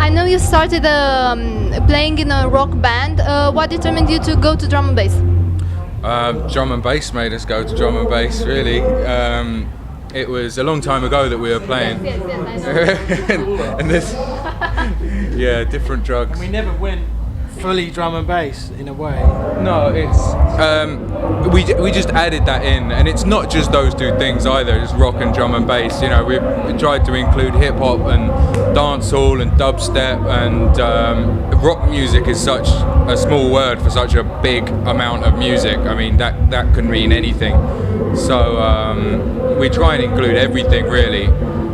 I know you started playing in a rock band. What determined you to go to drum and bass? Drum and bass made us go to drum and bass, really. It was a long time ago that we were playing. Yes, I know. and this, yeah, different drugs. We never went fully drum and bass in a way. No, it's we just added that in, and it's not just those two things either. It's rock and drum and bass. You know, we tried to include hip hop and dancehall and dubstep, and rock music is such a small word for such a big amount of music. I mean, that can mean anything. So we try and include everything really,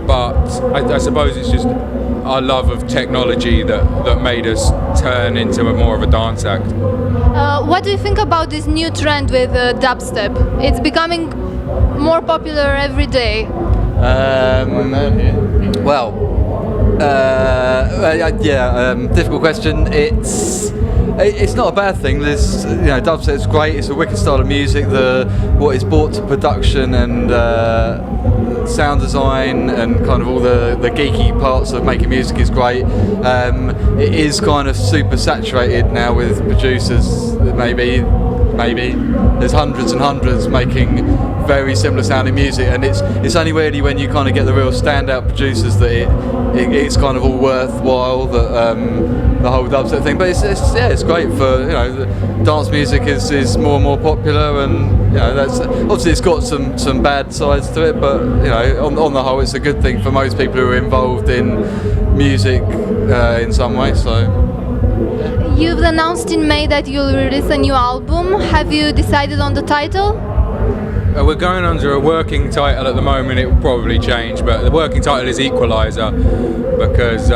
but I suppose it's just our love of technology that made us turn into more of a dance act. What do you think about this new trend with dubstep? It's becoming more popular every day. Difficult question. It's not a bad thing. There's, dubstep's great. It's a wicked style of music. What is brought to production and sound design and kind of all the geeky parts of making music is great. It is kind of super saturated now with producers. Maybe there's hundreds and hundreds making very similar sounding music, and it's only really when you kind of get the real standout producers that it's kind of all worthwhile, that the whole dubstep thing. But it's great for, dance music is more and more popular, and that's obviously it's got some bad sides to it, but on the whole it's a good thing for most people who are involved in music in some way. So. You've announced in May that you'll release a new album. Have you decided on the title? We're going under a working title at the moment. It will probably change, but the working title is Equalizer, because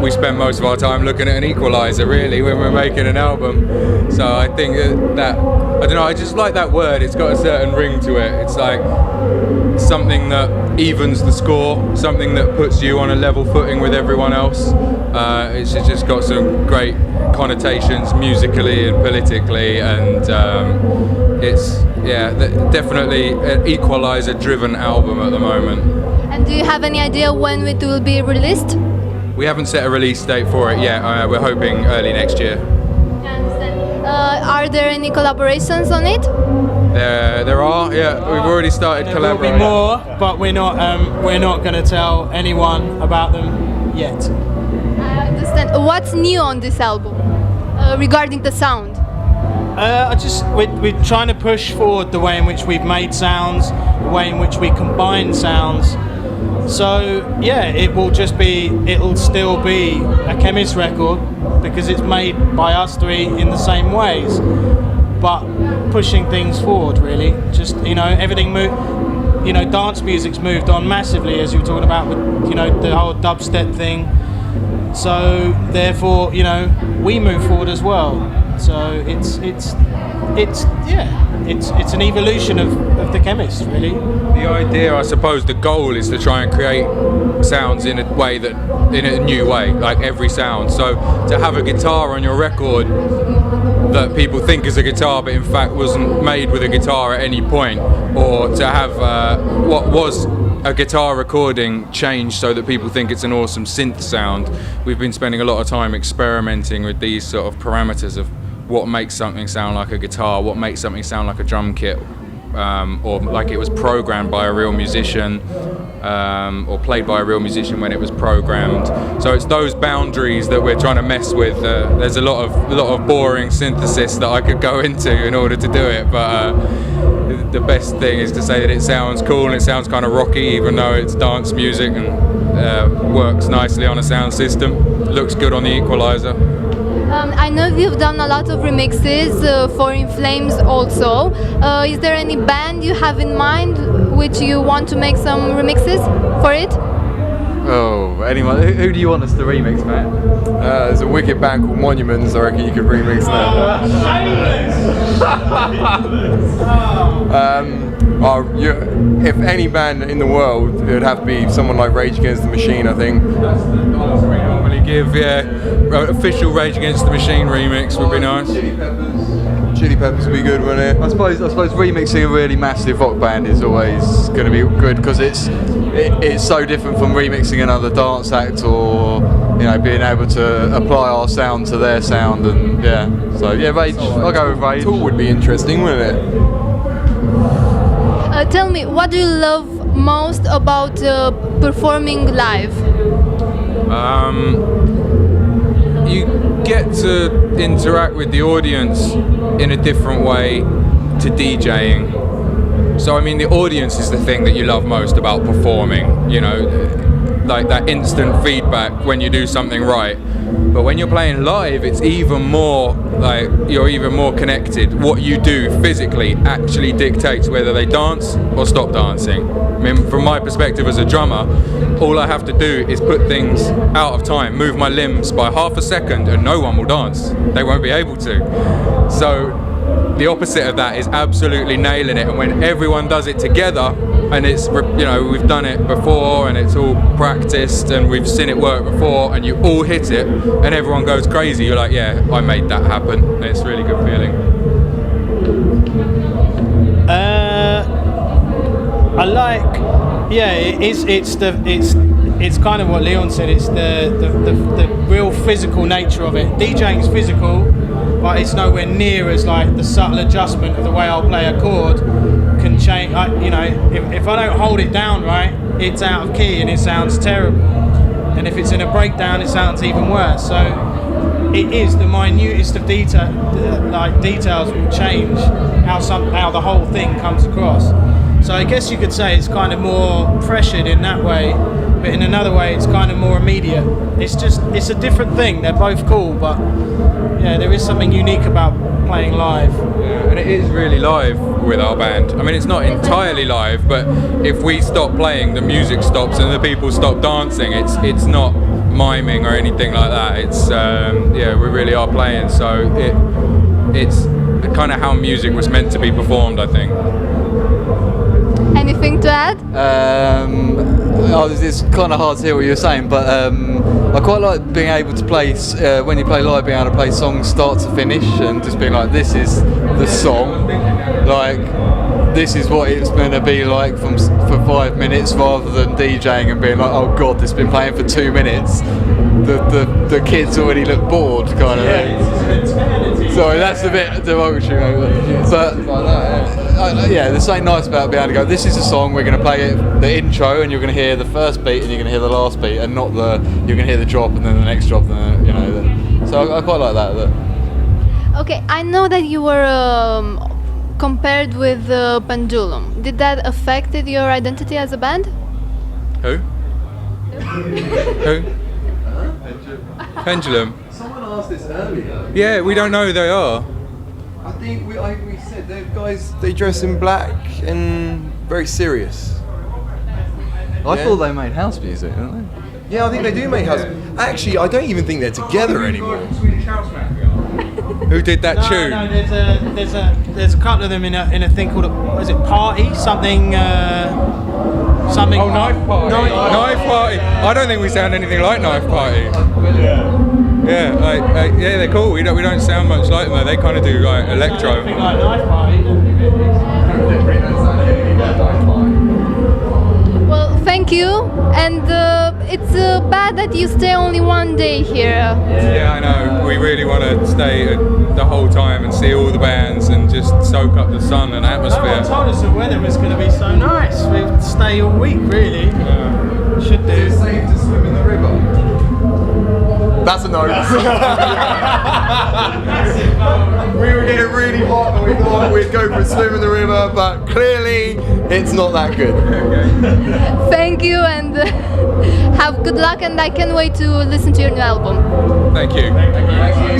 we spend most of our time looking at an equalizer really when we're making an album. So I think that I don't know, I just like that word. It's got a certain ring to it. It's like something that evens the score, something that puts you on a level footing with everyone else. It's just got some great connotations musically and politically, and it's definitely an equalizer-driven album at the moment. And do you have any idea when it will be released? We haven't set a release date for it yet. We're hoping early next year. I understand. Are there any collaborations on it? There are, yeah. We've already started collaborating. There will be more, but we're not going to tell anyone about them yet. I understand. What's new on this album regarding the sound? We're trying to push forward the way in which we've made sounds, the way in which we combine sounds. So it'll still be a Qemists record because it's made by us three in the same ways, but pushing things forward really. Just everything dance music's moved on massively, as you were talking about with the whole dubstep thing. So therefore we move forward as well. So it's an evolution of the Qemists, really. The idea, I suppose, the goal is to try and create sounds in a new way, like every sound. So to have a guitar on your record that people think is a guitar, but in fact wasn't made with a guitar at any point, or to have what was a guitar recording change so that people think it's an awesome synth sound. We've been spending a lot of time experimenting with these sort of parameters of what makes something sound like a guitar, what makes something sound like a drum kit, or like it was programmed by a real musician, or played by a real musician when it was programmed. So it's those boundaries that we're trying to mess with. There's a lot of boring synthesis that I could go into in order to do it, but the best thing is to say that it sounds cool and it sounds kind of rocky, even though it's dance music, and works nicely on a sound system, looks good on the equalizer. I know you've done a lot of remixes for In Flames also. Is there any band you have in mind which you want to make some remixes for it? Oh, anyone? Who do you want us to remix, Matt? There's a wicked band called Monuments. I reckon you could remix that. If any band in the world, it would have to be someone like Rage Against the Machine, I think. That's the answer we normally give, yeah. Official Rage Against the Machine remix would be nice. Chili Peppers would be good, wouldn't it? I suppose remixing a really massive rock band is always going to be good, because it's so different from remixing another dance act or being able to apply our sound to their sound, and so Rage. I'll go with Rage. Tool would be interesting, wouldn't it? Tell me, what do you love most about performing live? You get to interact with the audience in a different way to DJing. So I mean, the audience is the thing that you love most about performing, like that instant feedback when you do something right. But when you're playing live, it's even more like you're even more connected. What you do physically actually dictates whether they dance or stop dancing. I mean, from my perspective as a drummer, all I have to do is put things out of time, move my limbs by half a second, and no one will dance. They won't be able to. So the opposite of that is absolutely nailing it, and when everyone does it together, and it's we've done it before and it's all practiced and we've seen it work before, and you all hit it and everyone goes crazy, you're like, yeah, I made that happen. And it's a really good feeling. I like, it's kind of what Leon said. It's the real physical nature of it. DJing is physical, but it's nowhere near as like the subtle adjustment of the way I'll play a chord can change. If I don't hold it down right, it's out of key and it sounds terrible. And if it's in a breakdown, it sounds even worse. So it is the minutest of details will change how the whole thing comes across. So I guess you could say it's kind of more pressured in that way, but in another way it's kind of more immediate. It's a different thing. They're both cool, but there is something unique about playing live. Yeah, and it is really live with our band. I mean, it's not entirely live, but if we stop playing, the music stops and the people stop dancing. It's not miming or anything like that. It's we really are playing. So it's kind of how music was meant to be performed, I think. Anything to add? It's kind of hard to hear what you're saying, but I quite like being able to play, when you play live, being able to play songs start to finish and just being like, this is the song, like this is what it's going to be like for 5 minutes, rather than DJing and being like, oh god, this has been playing for 2 minutes. The kids already look bored, kind of thing. Sorry, that's a bit derogatory, but there's something nice about being able to go, this is a song, we're going to play it, the intro, and you're going to hear the first beat and you're going to hear the last beat, and not you're going to hear the drop and then the next drop, and then, so I quite like that. Okay, I know that you were compared with Pendulum. Did that affected your identity as a band? Who? Who? Pendulum. Someone asked this earlier. Yeah, we don't know who they are. I think we said they're guys. They dress in black and very serious. I thought they made house music, didn't they? Yeah, I think they do make house. Actually, I don't even think they're together anymore. Who did that tune? No, there's a couple of them in a thing called is it Party something. Something. Oh, Knife Party. Knife Party. I don't think we sound anything like Knife Party. Yeah, they're cool. We don't sound much like them though. They kind of do like electro. Something like Knife Party. Well, thank you. And it's bad that you stay only one day here. Yeah, I know. We really want to stay the whole time and see all the bands and just soak up the sun and No atmosphere. one told us the weather was going to be so nice. We'd stay all week, really. Yeah. Should do. Is it safe to swim in the river? That's a no. We were getting really hot and we thought we'd go for a swim in the river, but clearly it's not that good. Thank you, and have good luck, and I can't wait to listen to your new album. Thank you. Thank you.